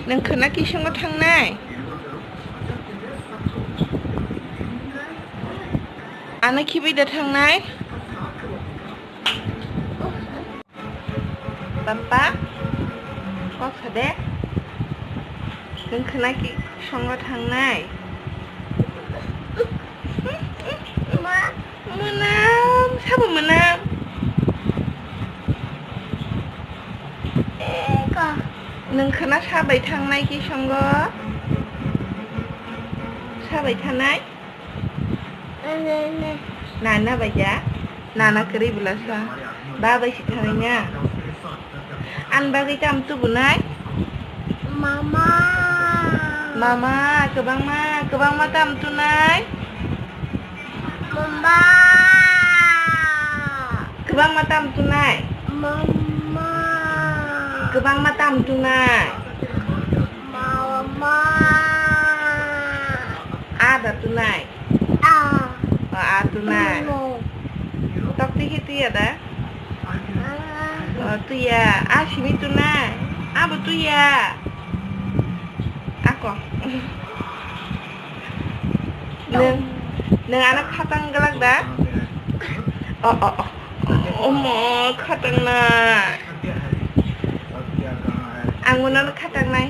नोंखौना किसुमाव थांनाय आना खिबायदा थांनाय बाप्पा कसा दे नोंखौना किसुमाव थांनाय मोनाम साबो मोनाम नोंखौना साबाय थांनाय किसंग साबाय थानाय नाना बायजा नाना करी बुलासा बाबायसि थानायnya an bagay tamtu bunay mama mama kebang ma tamtu nay mama kebang ma tamtu nay mama kebang ma tamtu nay mama ada tunai tunai tok ti ada tu ya sini tunai apa tu ya aku neng anak khatang galak dah oh khatang na anggun anak khatang nai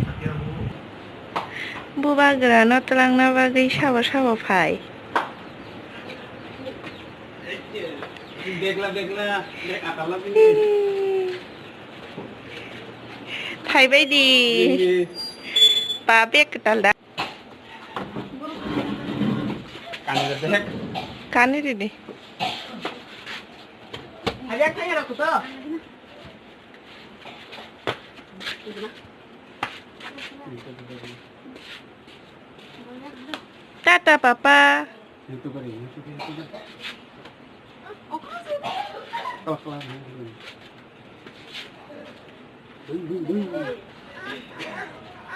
buba gerano telang na bagai sawo phai देखला देख आताला थाइबायदि बाबे कटालदा काने दे आजा खाया रखो तो टाटा पापा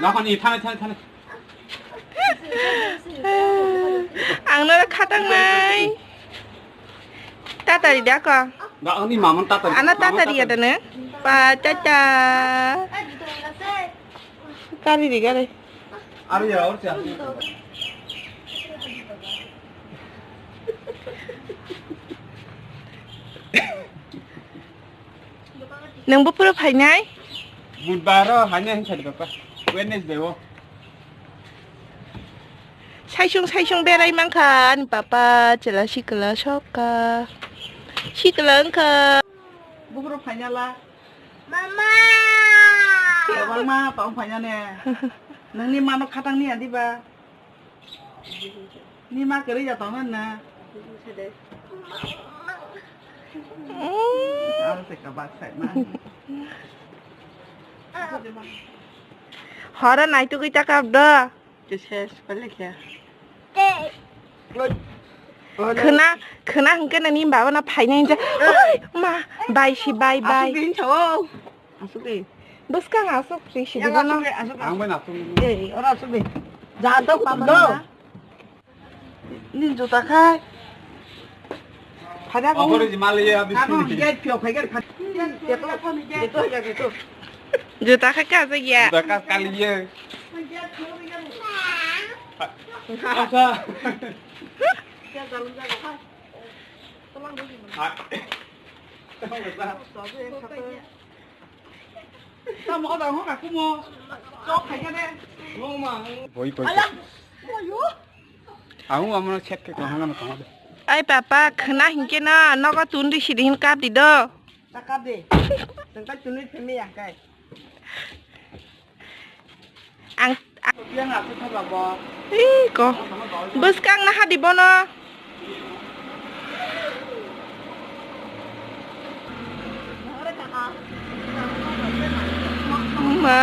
나한 이 타네 angno khatang nai tatari dah ko na ani mamon tatari ana tatari ada ne pa caca kali di kali aru ya aur sia nang bupuro phainai budbaro hanya hin chadi papa wednesday wo 사이숑 베라이만칸 빠빠 젤라 시클라 쇼까 시클랑카 부부로 파냐라 마마 마마 빵 파냐네 너니 마노 카당니 아디바 니마 그리자 동안나 알았을까 박사마 허라 나이트 기타 갑다 제세 빨리게 그나 한께는 이 마바나 파이냐인자 마 바이시 바이 아수빈 저 아수빈 너스강 아수빈 시디거나 아수빈 아수빈 예 어라 아수빈 자도 빠바나 닌조 다카이 파다고 버리지 말래야 비스니 이게 표 파이게 파 제또 주다 카카자야 주다 카칼리에 아사 ai papa khna hinke na noga tundi sidin kap di do kap di tengka tunit phemi ya kai ang yang aku thaba bo ko bus kang na hadi bono ma